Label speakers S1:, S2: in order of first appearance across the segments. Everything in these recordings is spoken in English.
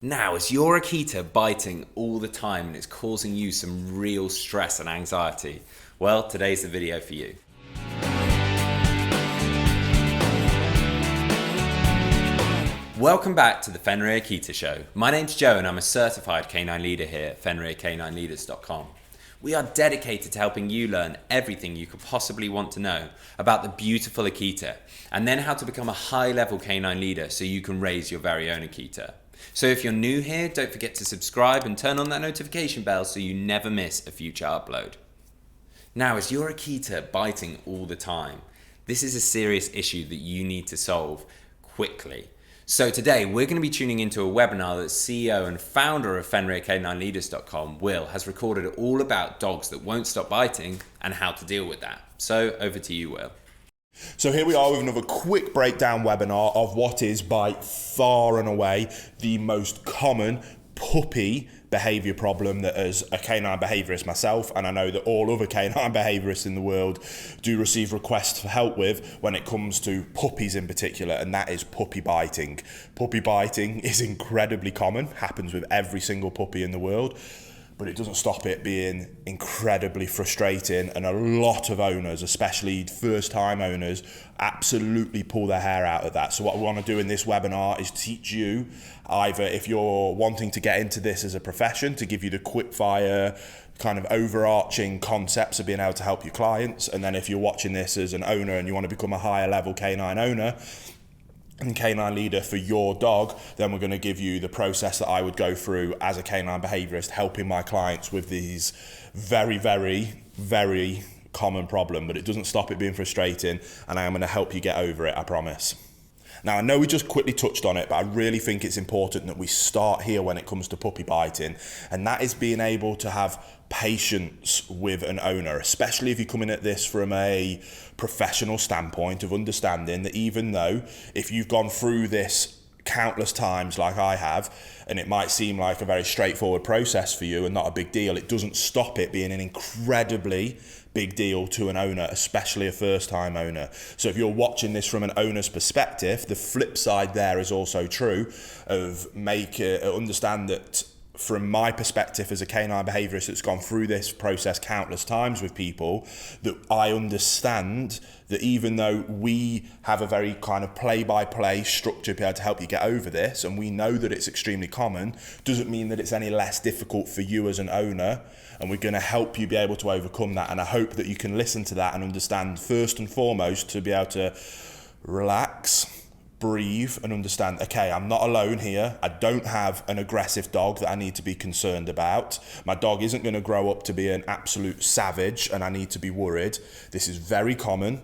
S1: Now, is your Akita biting all the time and it's causing you some real stress and anxiety? Well, today's the video for you. Welcome back to the Fenrir Akita Show. My name's Joe and I'm a certified canine leader here at FenrirCanineLeaders.com. We are dedicated to helping you learn everything you could possibly want to know about the beautiful Akita, and then how to become a high-level canine leader so you can raise your very own Akita. So if you're new here, don't forget to subscribe and turn on that notification bell so you never miss a future upload. Now, is your Akita biting all the time? This is a serious issue that you need to solve quickly. So today we're going to be tuning into a webinar that CEO and founder of FenrirCanineLeaders.com, Will, has recorded all about dogs that won't stop biting and how to deal with that. So over to you, Will.
S2: So here we are with another quick breakdown webinar of what is by far and away the most common puppy behaviour problem that, as a canine behaviourist myself, and I know that all other canine behaviourists in the world do receive requests for help with when it comes to puppies in particular, and that is puppy biting. Puppy biting is incredibly common, happens with every single puppy in the world, but it doesn't stop it being incredibly frustrating, and a lot of owners, especially first-time owners, absolutely pull their hair out of that. So what we want to do in this webinar is teach you, either if you're wanting to get into this as a profession, to give you the quick-fire kind of overarching concepts of being able to help your clients, and then if you're watching this as an owner and you want to become a higher level canine owner and canine leader for your dog, then we're going to give you the process that I would go through as a canine behaviorist, helping my clients with these very, very, very common problem. But it doesn't stop it being frustrating, and I am going to help you get over it, I promise. Now, I know we just quickly touched on it, but I really think it's important that we start here when it comes to puppy biting, and that is being able to have patience with an owner, especially if you're coming at this from a professional standpoint of understanding that even though if you've gone through this countless times like I have, and it might seem like a very straightforward process for you and not a big deal, it doesn't stop it being an incredibly big deal to an owner, especially a first-time owner. So if you're watching this from an owner's perspective, the flip side there is also true of understand that from my perspective as a canine behaviourist that's gone through this process countless times with people, that I understand that even though we have a very kind of play-by-play structure to be able to help you get over this, and we know that it's extremely common, doesn't mean that it's any less difficult for you as an owner, and we're going to help you be able to overcome that. And I hope that you can listen to that and understand, first and foremost, to be able to relax, breathe, and understand, okay, I'm not alone here. I don't have an aggressive dog that I need to be concerned about. My dog isn't going to grow up to be an absolute savage and I need to be worried. This is very common.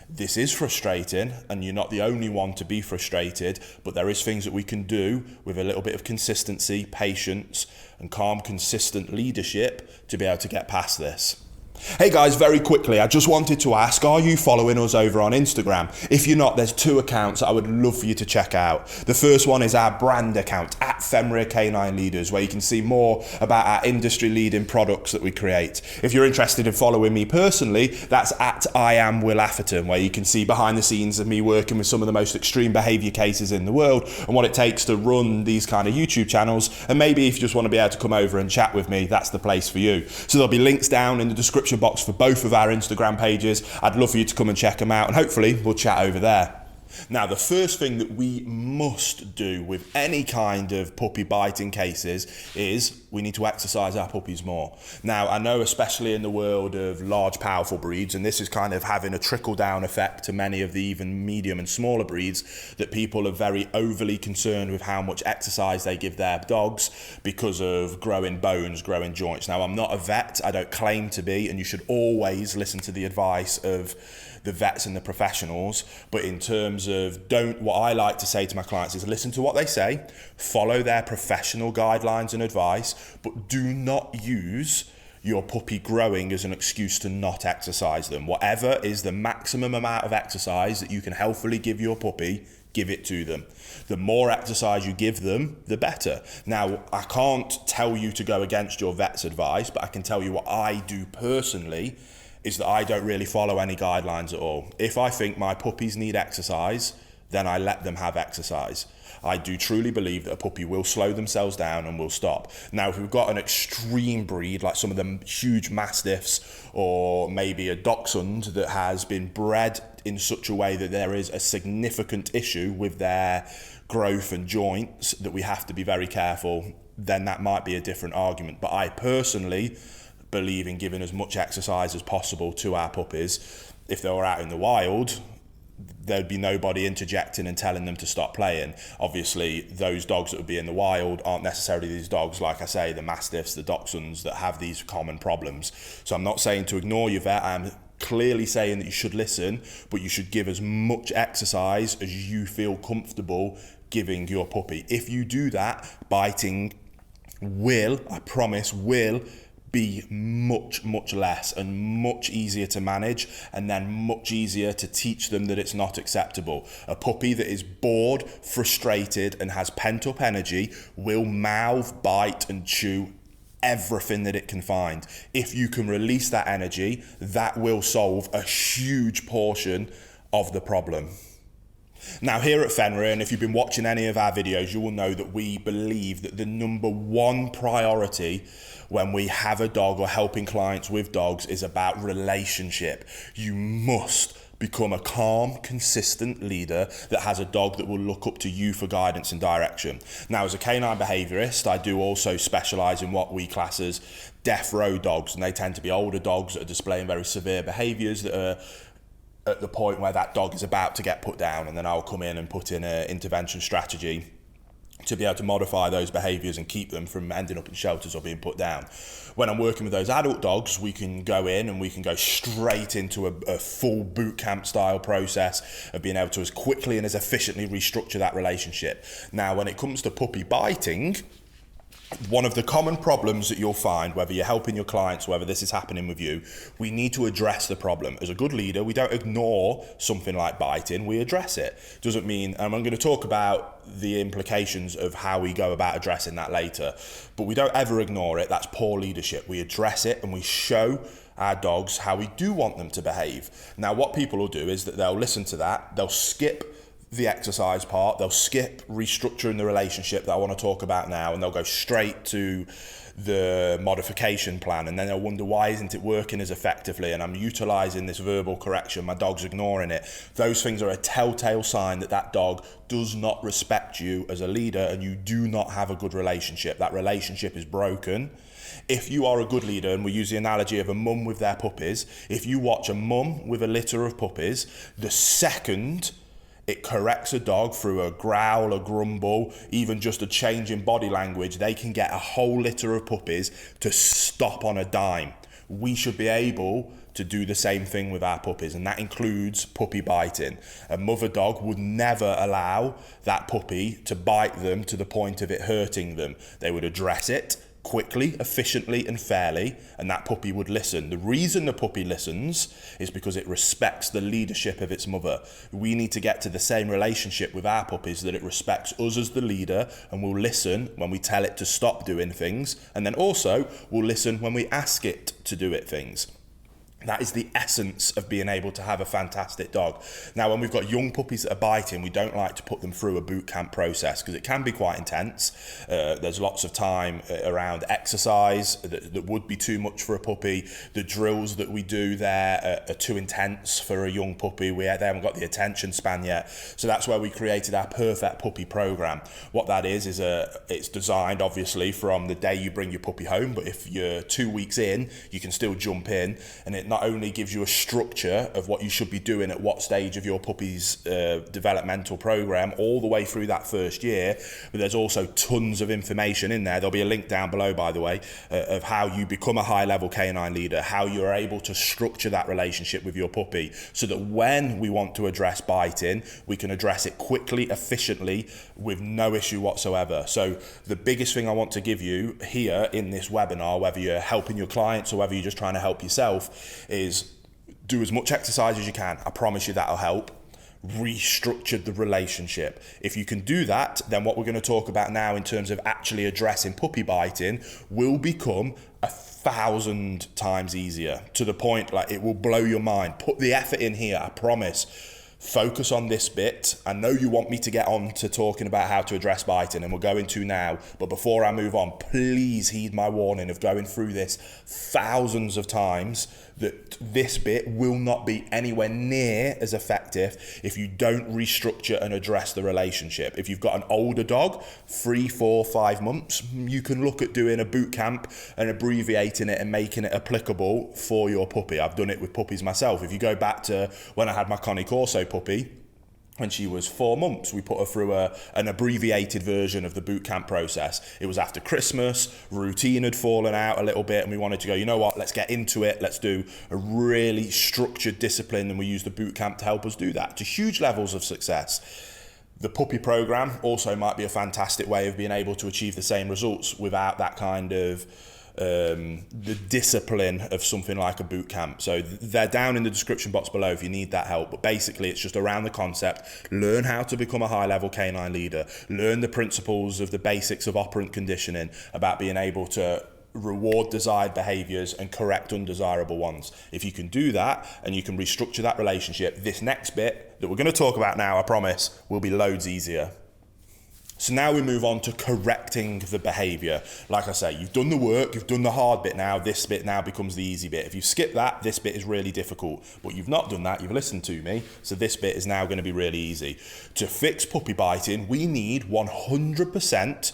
S2: This is frustrating, and you're not the only one to be frustrated, but there is things that we can do with a little bit of consistency, patience, and calm, consistent leadership to be able to get past this. Hey guys, very quickly, I just wanted to ask, are you following us over on Instagram? If you're not, there's two accounts I would love for you to check out. The first one is our brand account, at Fenrir Canine Leaders, where you can see more about our industry-leading products that we create. If you're interested in following me personally, that's at I am Will Atherton, where you can see behind the scenes of me working with some of the most extreme behaviour cases in the world and what it takes to run these kind of YouTube channels. And maybe if you just want to be able to come over and chat with me, that's the place for you. So there'll be links down in the description box for both of our Instagram pages. I'd love for you to come and check them out, and hopefully we'll chat over there. Now, the first thing that we must do with any kind of puppy biting cases is we need to exercise our puppies more. Now, I know especially in the world of large, powerful breeds, and this is kind of having a trickle-down effect to many of the even medium and smaller breeds, that people are very overly concerned with how much exercise they give their dogs because of growing bones, growing joints. Now, I'm not a vet, I don't claim to be, and you should always listen to the advice of the vets and the professionals, but in terms of what I like to say to my clients is listen to what they say, follow their professional guidelines and advice, but do not use your puppy growing as an excuse to not exercise them. Whatever is the maximum amount of exercise that you can healthily give your puppy, give it to them. The more exercise you give them, the better. Now, I can't tell you to go against your vet's advice, but I can tell you what I do personally is that I don't really follow any guidelines at all. If I think my puppies need exercise, then I let them have exercise. I do truly believe that a puppy will slow themselves down and will stop. Now, if we've got an extreme breed, like some of them huge mastiffs, or maybe a dachshund that has been bred in such a way that there is a significant issue with their growth and joints that we have to be very careful, then that might be a different argument. But I personally believe in giving as much exercise as possible to our puppies. If they were out in the wild, there'd be nobody interjecting and telling them to stop playing. Obviously, those dogs that would be in the wild aren't necessarily these dogs, like I say, the mastiffs, the dachshunds, that have these common problems. So I'm not saying to ignore your vet. I'm clearly saying that you should listen, but you should give as much exercise as you feel comfortable giving your puppy. If you do that, biting will, I promise, will be much less and much easier to manage, and then much easier to teach them that it's not acceptable. A puppy that is bored, frustrated, and has pent up energy will mouth, bite, and chew everything that it can find. If you can release that energy, that will solve a huge portion of the problem. Now, here at Fenrir, and if you've been watching any of our videos, you will know that we believe that the number one priority when we have a dog or helping clients with dogs is about relationship. You must become a calm, consistent leader that has a dog that will look up to you for guidance and direction. Now, as a canine behaviourist, I do also specialise in what we class as death row dogs, and they tend to be older dogs that are displaying very severe behaviours that are at the point where that dog is about to get put down, and then I'll come in and put in an intervention strategy to be able to modify those behaviours and keep them from ending up in shelters or being put down. When I'm working with those adult dogs, we can go in and we can go straight into a full boot camp style process of being able to as quickly and as efficiently restructure that relationship. Now, when it comes to puppy biting, one of the common problems that you'll find, whether you're helping your clients, whether this is happening with you, we need to address the problem. As a good leader, we don't ignore something like biting, we address it. Doesn't mean, and I'm going to talk about the implications of how we go about addressing that later, but we don't ever ignore it. That's poor leadership. We address it and we show our dogs how we do want them to behave. Now, what people will do is that they'll listen to that, they'll skip the exercise part, they'll skip restructuring the relationship that I want to talk about now, and they'll go straight to the modification plan, and then they'll wonder, why isn't it working as effectively, and I'm utilizing this verbal correction, my dog's ignoring it. Those things are a telltale sign that that dog does not respect you as a leader, and you do not have a good relationship. That relationship is broken. If you are a good leader, and we use the analogy of a mum with their puppies, if you watch a mum with a litter of puppies, the second it corrects a dog through a growl, a grumble, even just a change in body language, they can get a whole litter of puppies to stop on a dime. We should be able to do the same thing with our puppies, and that includes puppy biting. A mother dog would never allow that puppy to bite them to the point of it hurting them. They would address it quickly, efficiently, and fairly, and that puppy would listen. The reason the puppy listens is because it respects the leadership of its mother. We need to get to the same relationship with our puppies, that it respects us as the leader and will listen when we tell it to stop doing things, and then also will listen when we ask it to do things. That is the essence of being able to have a fantastic dog. Now, when we've got young puppies that are biting, we don't like to put them through a boot camp process because it can be quite intense. There's lots of time around exercise that would be too much for a puppy. The drills that we do there are too intense for a young puppy. They haven't got the attention span yet. So that's where we created our perfect puppy program. What that is it's designed obviously from the day you bring your puppy home, but if you're 2 weeks in, you can still jump in, and it not only gives you a structure of what you should be doing at what stage of your puppy's developmental program all the way through that first year, but there's also tons of information in there. There'll be a link down below, by the way, of how you become a high-level canine leader, how you're able to structure that relationship with your puppy so that when we want to address biting, we can address it quickly, efficiently, with no issue whatsoever. So the biggest thing I want to give you here in this webinar, whether you're helping your clients or whether you're just trying to help yourself, is do as much exercise as you can. I promise you that'll help. Restructure the relationship. If you can do that, then what we're going to talk about now in terms of actually addressing puppy biting will become 1,000 times easier, to the point like it will blow your mind. Put the effort in here, I promise. focus on this bit. I know you want me to get on to talking about how to address biting, and we're going to now, but before I move on, please heed my warning of going through this thousands of times, that this bit will not be anywhere near as effective if you don't restructure and address the relationship. If you've got an older dog, 3, 4, 5 months, you can look at doing a boot camp and abbreviating it and making it applicable for your puppy. I've done it with puppies myself. If you go back to when I had my Connie Corso puppy, when she was 4 months, we put her through an abbreviated version of the boot camp process. It was after Christmas, routine had fallen out a little bit, and we wanted to go, you know what, let's get into it. Let's do a really structured discipline, and we used the boot camp to help us do that to huge levels of success. The puppy program also might be a fantastic way of being able to achieve the same results without that kind of the discipline of something like a boot camp. So they're down in the description box below if you need that help. But basically, it's just around the concept. Learn how to become a high-level canine leader. Learn the principles of the basics of operant conditioning, about being able to reward desired behaviors and correct undesirable ones. If you can do that and you can restructure that relationship, this next bit that we're going to talk about now, I promise, will be loads easier. So now we move on to correcting the behavior. Like I say, you've done the work, you've done the hard bit now, this bit now becomes the easy bit. If you skip that, this bit is really difficult. But you've not done that, you've listened to me, so this bit is now going to be really easy. To fix puppy biting, we need 100%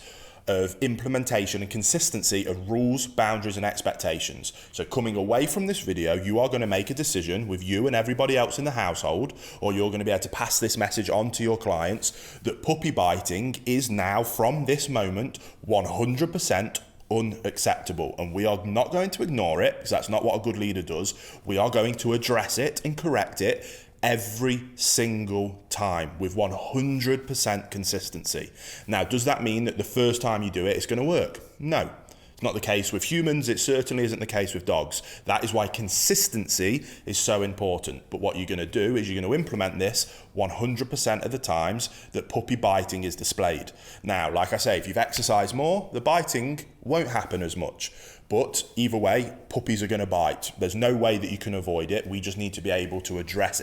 S2: of implementation and consistency of rules, boundaries and expectations. So coming away from this video, you are going to make a decision with you and everybody else in the household, or you're going to be able to pass this message on to your clients, that puppy biting is now, from this moment, 100% unacceptable. And we are not going to ignore it, because that's not what a good leader does. We are going to address it and correct it every single time with 100% consistency. Now, does that mean that the first time you do it, it's going to work? No. It's not the case with humans. It certainly isn't the case with dogs. That is why consistency is so important. But what you're going to do is you're going to implement this 100% of the times that puppy biting is displayed. Now, like I say, if you've exercised more, the biting won't happen as much. But either way, puppies are going to bite. There's no way that you can avoid it. We just need to be able to address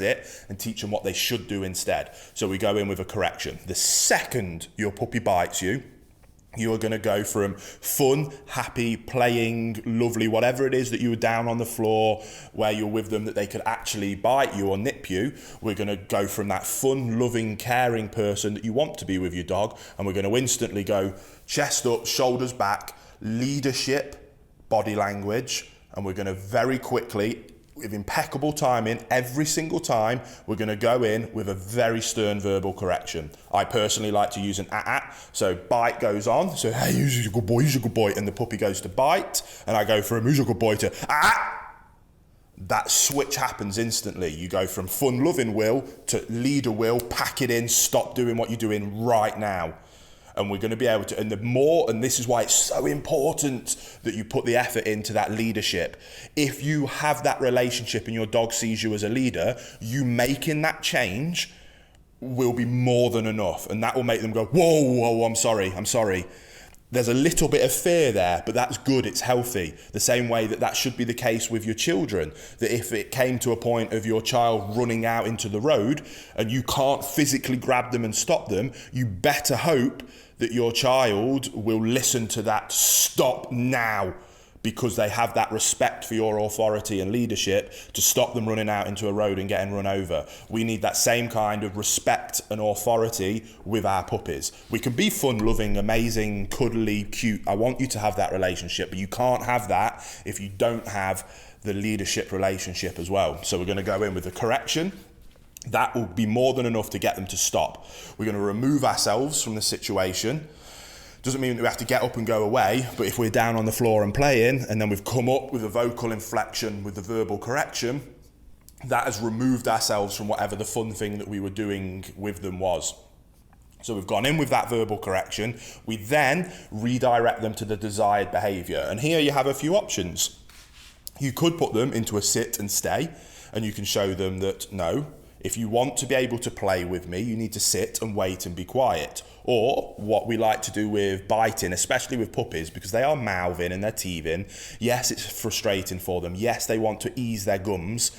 S2: it and teach them what they should do instead. So we go in with a correction. The second your puppy bites you, you are going to go from fun, happy, playing, lovely, whatever it is that you were down on the floor where you're with them that they could actually bite you or nip you. We're going to go from that fun, loving, caring person that you want to be with your dog, and we're going to instantly go chest up, shoulders back, leadership, body language, and we're going to very quickly, with impeccable timing, every single time, we're going to go in with a very stern verbal correction. I personally like to use an ah. So bite goes on, so hey, who's a good boy, who's a good boy, and the puppy goes to bite, and I go from who's a good boy to ah. That switch happens instantly. You go from fun, loving will to leader will, pack it in, stop doing what you're doing right now. And we're going to be able to, and the more, and this is why it's so important that you put the effort into that leadership. If you have that relationship and your dog sees you as a leader, you making that change will be more than enough. And that will make them go, whoa, I'm sorry. There's a little bit of fear there, but that's good, it's healthy. The same way that should be the case with your children, that if it came to a point of your child running out into the road and you can't physically grab them and stop them, you better hope that your child will listen to that stop now, because they have that respect for your authority and leadership to stop them running out into a road and getting run over. We need that same kind of respect and authority with our puppies. We can be fun, loving, amazing, cuddly, cute. I want you to have that relationship, but you can't have that if you don't have the leadership relationship as well. So we're going to go in with a correction. That will be more than enough to get them to stop. We're going to remove ourselves from the situation. Doesn't mean that we have to get up and go away, but if we're down on the floor and playing, and then we've come up with a vocal inflection with the verbal correction, that has removed ourselves from whatever the fun thing that we were doing with them was. So we've gone in with that verbal correction. We then redirect them to the desired behavior. And here you have a few options. You could put them into a sit and stay, and you can show them that, no, if you want to be able to play with me, you need to sit and wait and be quiet. Or what we like to do with biting, especially with puppies, because they are mouthing and they're teething. Yes, it's frustrating for them. Yes, they want to ease their gums.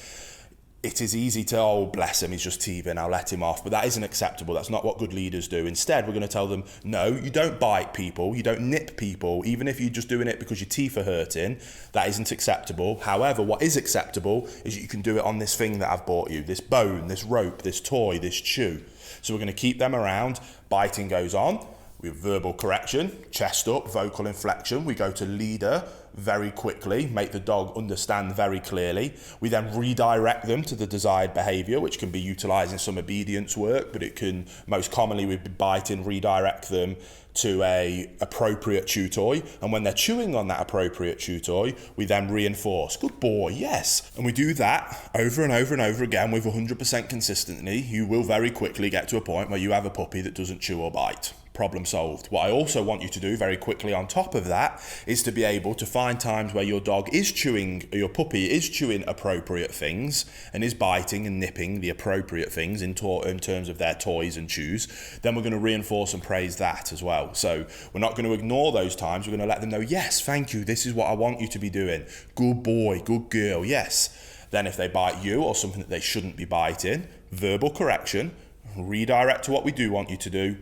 S2: it is easy to, oh, bless him, he's just teething, I'll let him off. But that isn't acceptable. That's not what good leaders do. Instead, we're going to tell them, no, you don't bite people, you don't nip people, even if you're just doing it because your teeth are hurting. That isn't acceptable. However, what is acceptable is you can do it on this thing that I've bought you, this bone, this rope, this toy, this chew. So we're going to keep them around. Biting goes on. We have verbal correction, chest up, vocal inflection. We go to leader very quickly, make the dog understand very clearly. We then redirect them to the desired behavior, which can be utilizing some obedience work, but it can most commonly with biting, redirect them to a appropriate chew toy. And when they're chewing on that appropriate chew toy, we then reinforce, good boy, yes. And we do that over and over and over again with 100% consistency. You will very quickly get to a point where you have a puppy that doesn't chew or bite. Problem solved. What I also want you to do very quickly on top of that is to be able to find times where your dog is chewing, your puppy is chewing appropriate things and is biting and nipping the appropriate things in terms of their toys and chews. Then we're going to reinforce and praise that as well. So we're not going to ignore those times. We're going to let them know, yes, thank you, this is what I want you to be doing. Good boy, good girl, yes. Then if they bite you or something that they shouldn't be biting, verbal correction, redirect to what we do want you to do,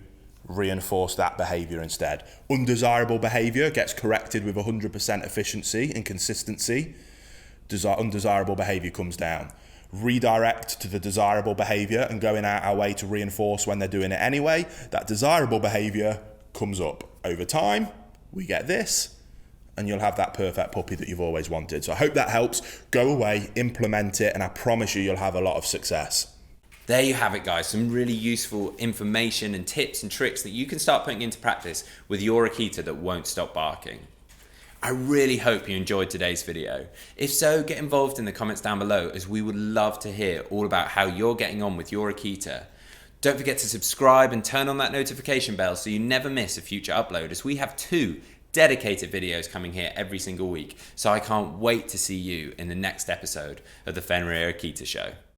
S2: reinforce that behavior instead. Undesirable behavior gets corrected with 100% efficiency and consistency. Undesirable behavior comes down. Redirect to the desirable behavior and going out our way to reinforce when they're doing it anyway. That desirable behavior comes up. Over time, we get this, and you'll have that perfect puppy that you've always wanted. So I hope that helps. Go away, implement it, and I promise you'll have a lot of success.
S1: There you have it, guys. Some really useful information and tips and tricks that you can start putting into practice with your Akita that won't stop barking. I really hope you enjoyed today's video. If so, get involved in the comments down below, as we would love to hear all about how you're getting on with your Akita. Don't forget to subscribe and turn on that notification bell so you never miss a future upload, as we have 2 dedicated videos coming here every single week. So I can't wait to see you in the next episode of the Fenrir Akita Show.